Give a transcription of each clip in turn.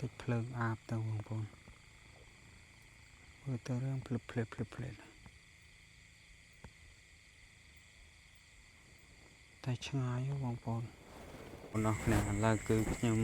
តិចភ្លើងអាបទៅបងប្អូនមើលទៅរឿងភ្លឹបភ្លែតតែឆ្ងាយបងប្អូនបងប្អូនឥឡូវគឺខ្ញុំ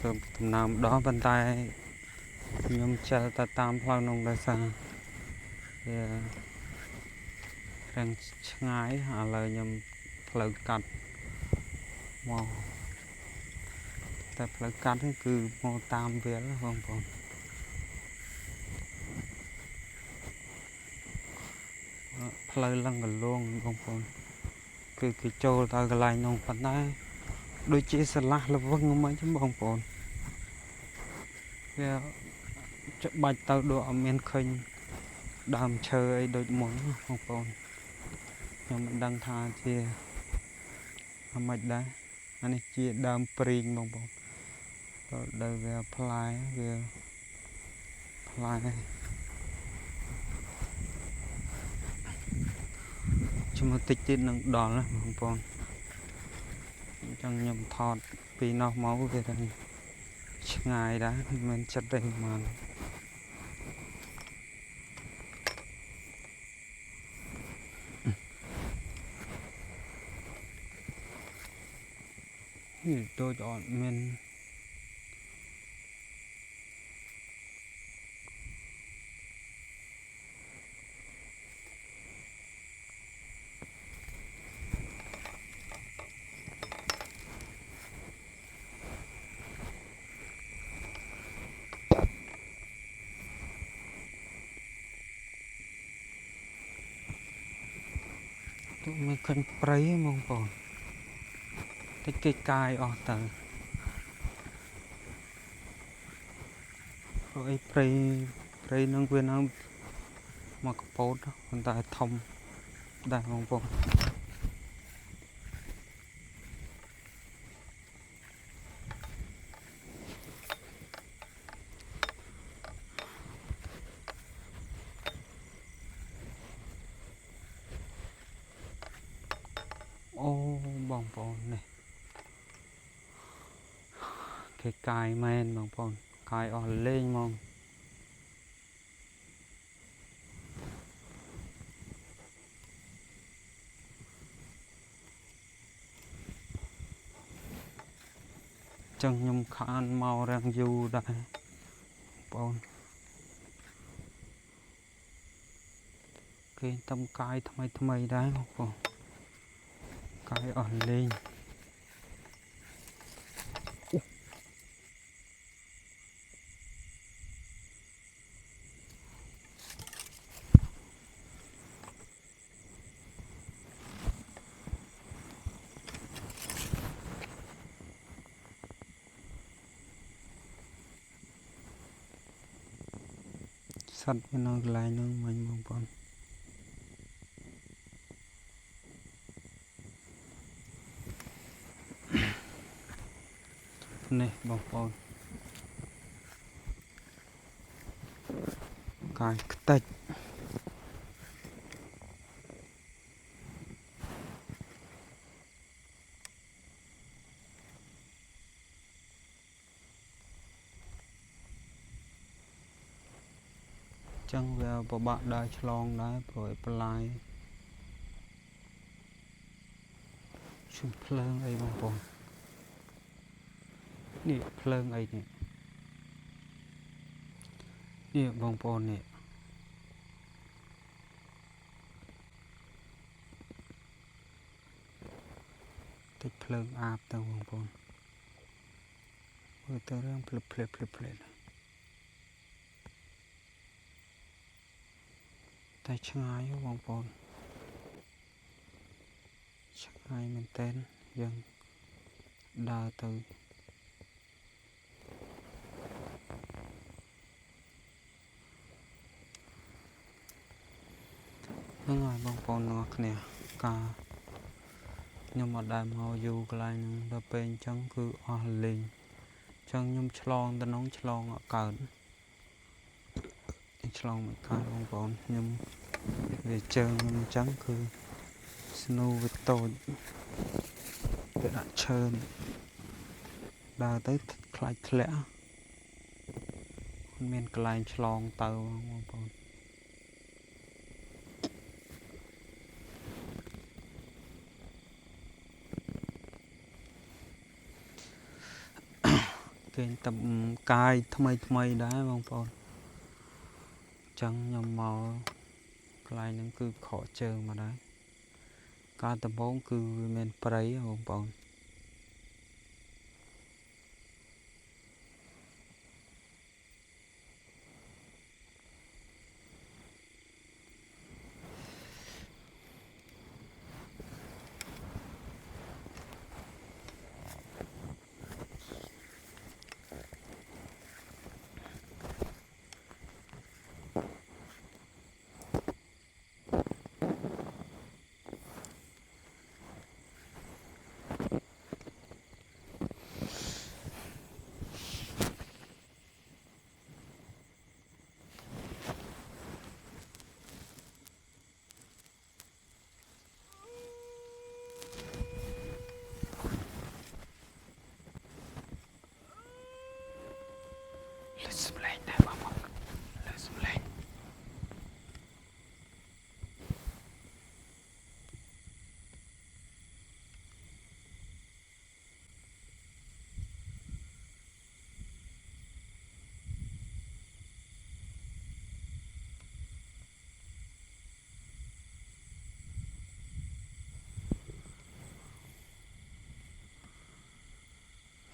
ទៅដំណើរម្ដងប៉ុន្តែខ្ញុំចេះតែតាមផ្លូវនោះដោយសារវារាំងឆ្ងាយឥឡូវខ្ញុំផ្លូវកាត់មកតែផ្លូវកាត់នេះគឺមកតាមវាលបងប្អូនផ្លូវលឹងកលងបងប្អូនគឺគេចូលទៅកន្លែងនោះប៉ុន្តែដូចជាស្រឡះលវឹងមិនចឹងបងប្អូនវាច្បាច់ទៅដូចអត់មានឃើញដើមឈើអីដូចមុនបងប្អូនខ្ញុំមិនដឹងថាជាអ្ហ្មិចដែរអានេះជាដើមព្រីងបងប្អូនដល់វាផ្លែជាមួយតិចទៀតនឹងដល់ណាបងប្អូនអញ្ចឹងខ្ញុំថតពីនោះមកវាទៅឆ្ងាយដែរមិនចិត្តទេមកនេះដូចអត់មានមិនឃើញព្រៃទេបងប្អូនតិចគេកាយអស់ទៅព្រោះអីព្រៃនឹងវានៅមកកពោតប៉ុន្តែធំដែរបងប្អូនអូបងប្អូននេះគេកាយមែនបងប្អូនកាយអស់លេងហ្មងចឹងខ្ញុំខានមករាំងយូរដែរបងប្អូនគេតំកាយថ្មីដែរបងប្អូនកាយអស់លេងសត្វវានៅកន្លែងនោះមិញបងប្អូននេះបងប្អូនកាយខ្ទេចចឹងវាពិបាកដើរឆ្លងដែរព្រោះបន្លាយជុំភ្លើងអីបងប្អូននេះភ្លើងអីនេះបងប្អូននេះតិចភ្លើងអាបទៅបងប្អូនមើលទៅរឿងភ្លឹបភ្លែតតែឆ្ងាយបងប្អូនឆ្ងាយមែនតើយើងដើរទៅហ្នឹងហើយបងប្អូនទាំងអស់គ្នាការខ្ញុំអត់ដែលមកយូរកន្លែងហ្នឹងដល់ពេលអញ្ចឹងគឺអស់លេងអញ្ចឹងខ្ញុំឆ្លងទៅនោះឆ្លងអត់កើតឆ្លងមិនកើតបងប្អូនខ្ញុំវាជើងខ្ញុំអញ្ចឹងគឺស្នូវាតូចវាដាក់ឈើដើរទៅខ្លាចធ្លាក់ miền cái line chlong tàu bong bồn cái tập cài thay đá bong bồn chẳng nhầm màu cái line nó cứ khó chơi mà đấy cá tập bóng cứ miền prey bong bồn let's play này bong bồn let's play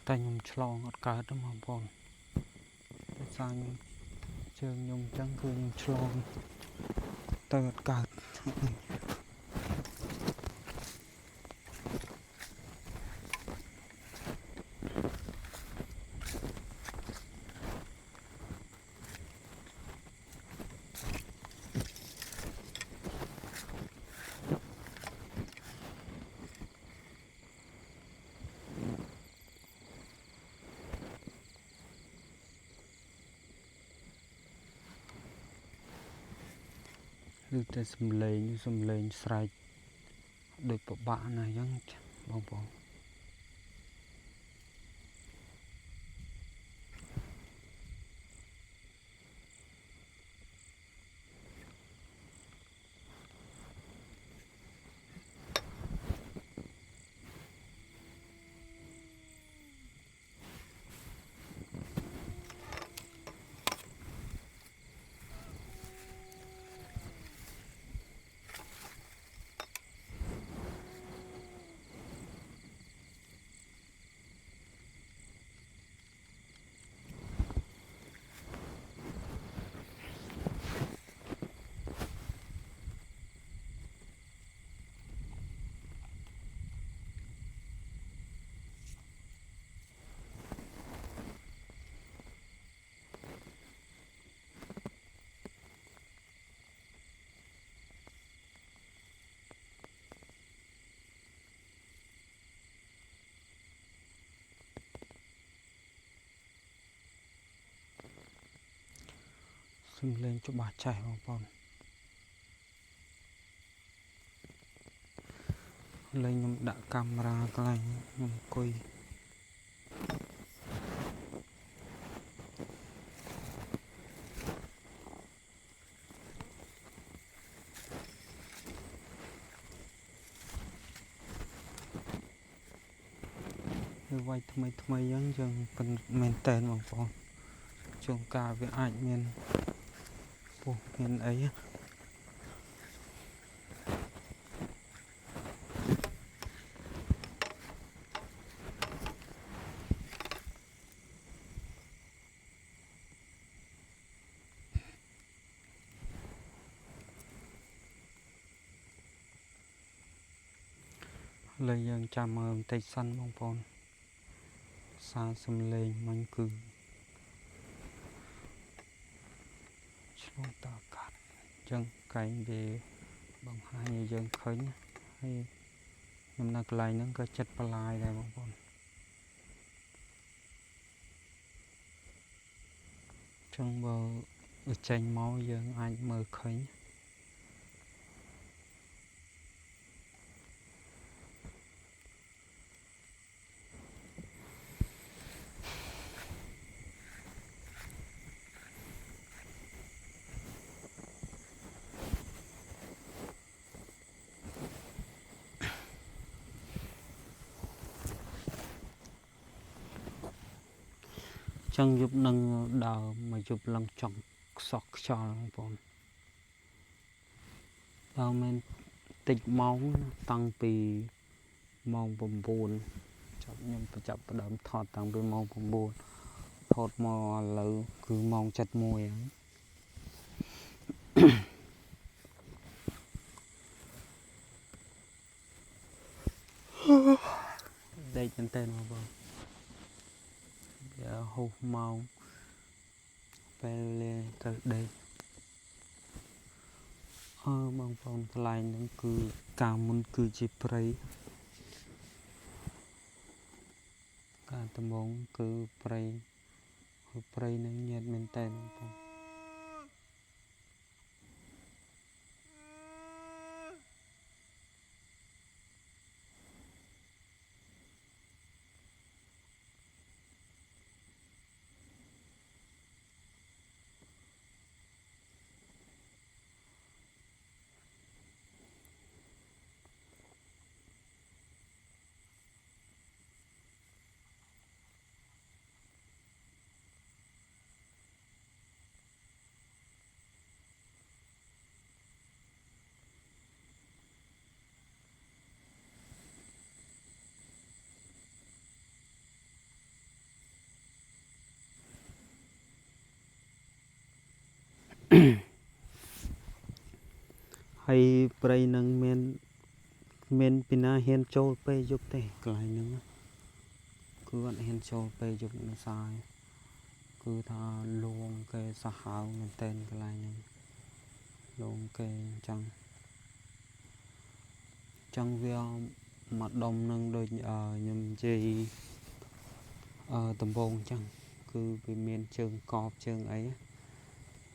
tay nhung chlong ở cá đó bong bồn tại sao nhung chơi nhung chẳng cứ nhung chlong tay ở cá ឬតែសំឡេងស្រែកដូចពិបាកណាស់អញ្ចឹងបងប្អូន Xưng lên cho bà chạy vào vòng lên nhầm đã camera cái này nhầm quay như vậy thay giống chừng phần men tên bằng vòng chung cả với ảnh miền bộ miền ấy lấy dân chạm tay săn bông bồn xa xâm lên mình cứ chúng ta cắt chân cánh để bằng hai dân khởi hay nhưng mà lại nó có chất palai đây bông bồn trong bờ tranh máu dân anh mơ khởi chẳng giúp nâng đào mà giúp lăng trọng sọc choបងប្អូនដល់មែនតិចម៉ោងតាំងពីម៉ោង 9 ចាប់ខ្ញុំបញ្ចប់ផ្ដើមថតតាំងពីម៉ោង 9 ថតមកឥឡូវគឺម៉ោង 7:01 ហើយដេកមែនតើបងវាហូបម៉ោងពេលលេទៅដេកបងប្អូនកន្លែងហ្នឹងគឺកាលមុនគឺជាព្រៃកាលដំបូងគឺព្រៃហ្នឹងញ៉ែតមែនតើបងប្អូនហើយព្រៃហ្នឹងមានពីណាហ៊ានចូលពេលយប់ទេកន្លែងហ្នឹងគឺអត់ហ៊ានចូលពេលយប់នៅសាយគឺថាលងគេសាហាវមែនតើកន្លែងហ្នឹងលងគេអញ្ចឹងវាមកដុំនឹងដូចខ្ញុំនិយាយដំបងអញ្ចឹងគឺវាមានជើងកបជើងអី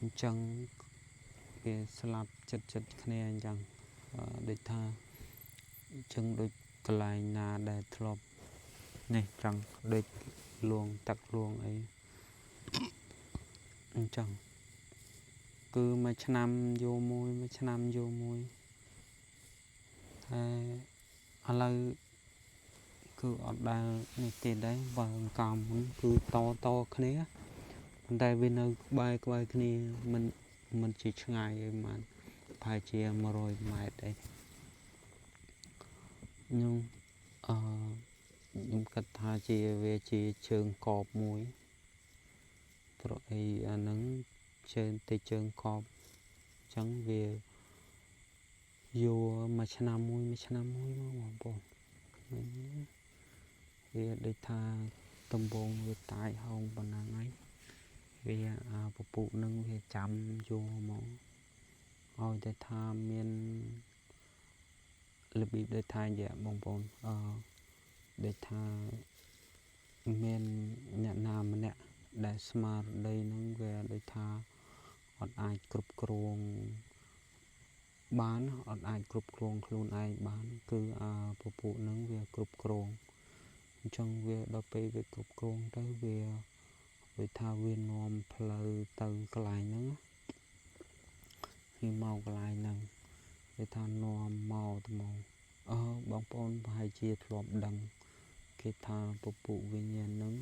អញ្ចឹងវាស្លាប់ចិត្តគ្នាអញ្ចឹងដូចថាអញ្ចឹងដូចកន្លែងណាដែលធ្លាប់នេះចឹងដូចលួងទឹកលួងអីអញ្ចឹងគឺមួយឆ្នាំយកមួយតែឥឡូវគឺអត់ដែលនេះទៀតដែរបើកាលមុនគឺតគ្នាប៉ុន្តែវានៅក្បែរគ្នាមិនជាឆ្ងាយអីបានប្រហែលជា100 ម៉ែត្រអីខ្ញុំគិតថាវាជាជើងកបមួយព្រោះអីអាហ្នឹងជើងកបអញ្ចឹងវាយកមួយឆ្នាំមួយមកបងប្អូនវាដូចថាដំបងវាតាយហោងប៉ុណ្ណឹងហើយវាពពុះនឹងវាចាំយកមកឲ្យតែថាមានរបៀបដូចថាបងប្អូនដូចថាមានអ្នកណាម្នាក់ដែលស្មារតីនឹងវាដូចថាអត់អាចគ្រប់គ្រងបានអត់អាចគ្រប់គ្រងខ្លួនឯងបានគឺពពុះនឹងវាគ្រប់គ្រងអញ្ចឹងវាដល់ពេលវាគ្រប់គ្រងទៅវាដូចថាវានាំផ្លូវទៅកន្លែងហ្នឹងវាមកកន្លែងហ្នឹងវាថានាំមកទៅមកបងប្អូនប្រហែលជាធ្លាប់ដឹងគេថាពពុះវិញ្ញាណហ្នឹង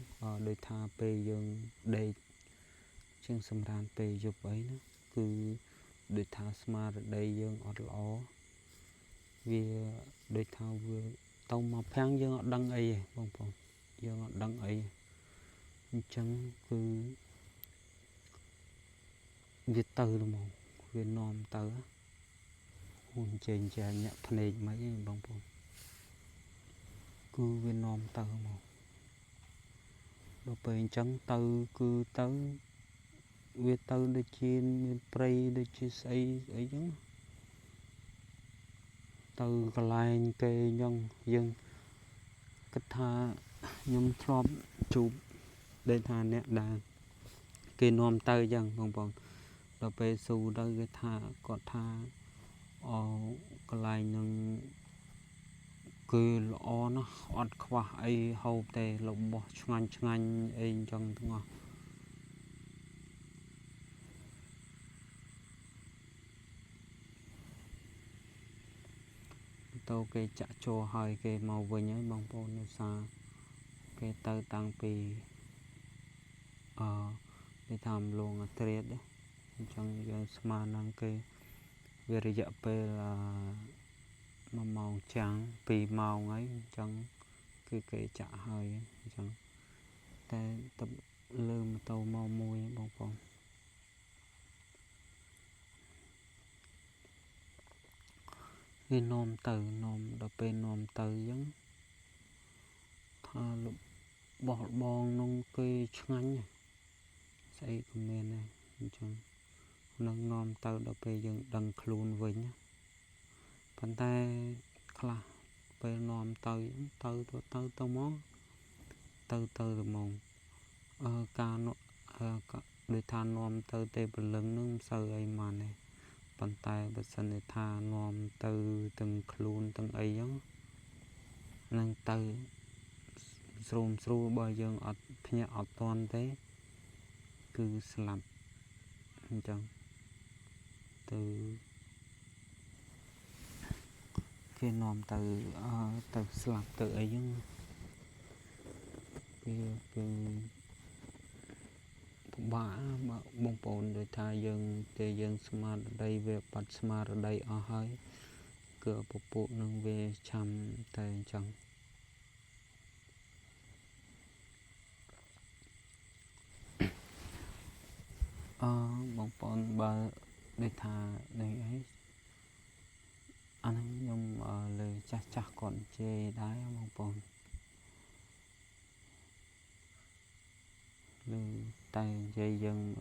ដូចថាពេលយើងដេកជាងសម្រានពេលយប់អីណាគឺដូចថាស្មារតីយើងអត់ល្អវាដូចថាវាទៅមកភាំងយើងអត់ដឹងអីទេបងប្អូនយើងអត់ដឹងអីអញ្ចឹងគឺវាទៅហ្មងវានាំទៅហ៊ុនចេញចាញាក់ភ្នែកមិនអីបងប្អូនគឺវានាំទៅមកដល់ពេលអញ្ចឹងទៅគឺទៅវាទៅដូចជាមានព្រៃដូចជាស្អីចឹងទៅកន្លែងគេអញ្ចឹងយើងគិតថាខ្ញុំធ្លាប់ជួបដែលថាអ្នកដែលគេនាំទៅអញ្ចឹងបងប្អូនដល់ពេលស៊ូទៅគេថាគាត់ថាកន្លែងហ្នឹងគឺល្អណាស់អត់ខ្វះអីហូបទេរបស់ឆ្ងាញ់អីអញ្ចឹងទាំងអស់ទៅគេចាក់ចូលហើយគេមកវិញហើយបងប្អូនឧស្សាហ៍គេទៅតាំងពី đi tham luôn trade đấy chẳng giờ smart năng cái về rìa pe là mà màu trắng vì màu ấy chẳng cái chả hơi chẳng ta tập lơm tàu màu môi bông bông cái nôm từ nôm đập bên nôm từ giống tha bỏ bong nông cây ngắn xây comment này chẳng nâng nôm từ đập bên dừng đằng khuôn với nhá bàn tay khla bên nôm từ tao món từ mong ca nó đôi tha nôm từ tê bờ lưng nung sờ ấy mà này bàn tay bật sân để tha nôm từ từng khuôn từng ấy giống nâng từ sưu bởi dương ở nhà ở toàn thế cứ làm chẳng từ khi nòm từ slap từ ấy nhưng cái bả bông bồn để thay dương để dương smart đây về bắt smart ở đây ở hơi cửa bộ nâng về chăm tay chẳng bông bồn bà để thà đây ấy anh nhung lời chắc còn chê đái bông bồn lời tay dây dân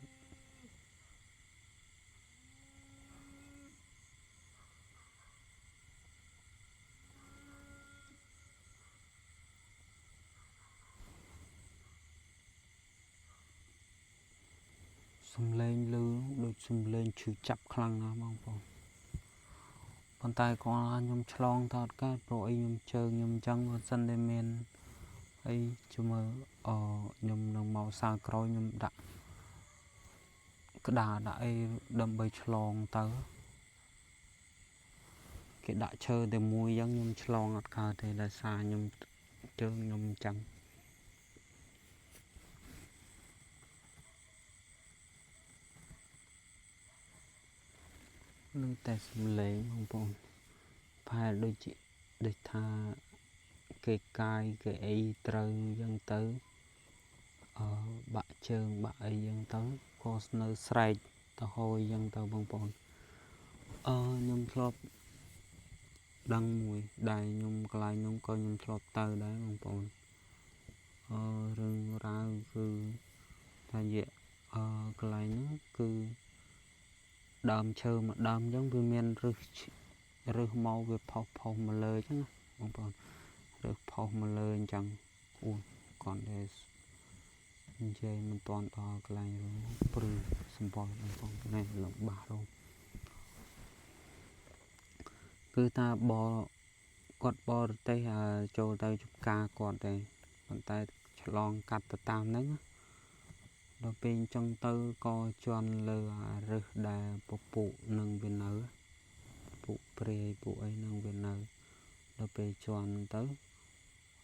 xung lên lư được xung lên chữ chập khăn đó bông bồn bàn tay con nhung chlong thọt cái rồi nhung chơi nhung trắng và sân đêm men ấy chú mơ nhung nông màu xa cõi nhung đã cái đã ấy đâm bay chlong tới cái đã chơi để mùi giống nhung chlong ở cả thì là xa nhung chơi nhung trắng lưu tay xung lên không bông phải đôi chị để tha cái cài cái ấy trơn dân tới bạ trơn bạ ấy dân tới có nơi sạch tao hồi dân tao bông bông nhung thọp đăng mùi đài nhung lại nhung coi nhung thọp tơ đấy bông bông rừng ra cứ thay vậy cái lại nó cứ đam chơi mà đam giống như men rư màu về phao mà lời chứ bông bông rư phao mà lời chẳng còn để chơi mình toàn cái này rồi sầm bò này lộng bà rồi cứ ta bò quạt bò tay cho tay chụp ca còn đây còn tay lon cắt tam nấng đó bên trong tư co tròn lừa rực đà bộ nâng bên nở bộ pre bộ ấy nâng bên nở đó bên tròn tới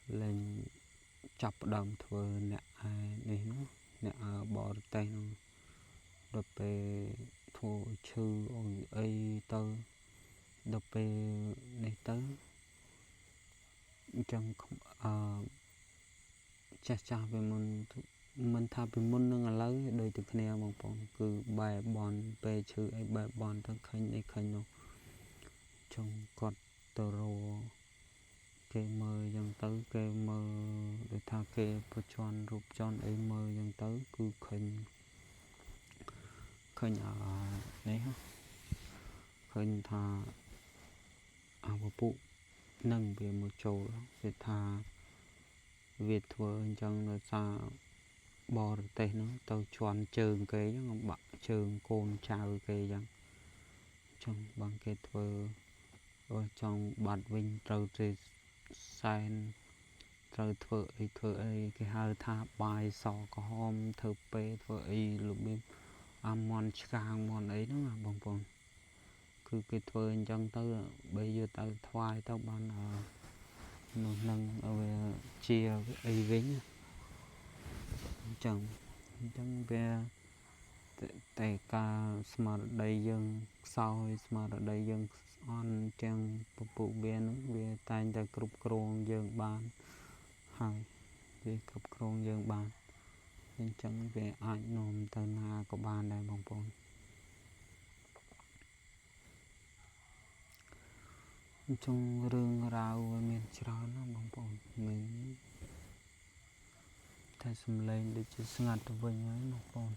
lên chập đồng thừa nè này nó nè bò tay nó đó bên thua chư ấy tơ đó bên này tới trong cha về mình thà về môn nâng lấy đời từ kia bằng bòn cứ bài bòn về chữ ấy bài bòn thằng khanh nó trong cọt tờ rô kê mơ dân tới kê mơ để tha kê bơ tròn rụp tròn ấy mơ dân tới cứ khanh ở đấy ha khanh thà bộ phụ nâng về một chỗ để thà Việt thừa chẳng là xa bò tê nó tao chọn trường cái nó bạc trường côn chào cái chẳng trong bằng cái thừa rồi trong bát vinh trâu thì sen trâu thừa ấy cái hai tha bài sò có hôm thơ pê thừa ấy lụm bim mòn chang mòn ấy nó là bông bông cứ cái thừa chẳng tới bây giờ tao thoai tao ban nâng ở chia ấy vĩnh chẳng chẳng về tại cả smart đầy dân sau smart đầy dân on trang phụ bên về tay ta cục krong dân ban hai về cục krong dân ban nên chẳng về ai nôm từ na của ban đây bông bông trong rừng rau miền tròn nó bông bông mình thay xâm lên để chỉ ngặt với nhớ bông bông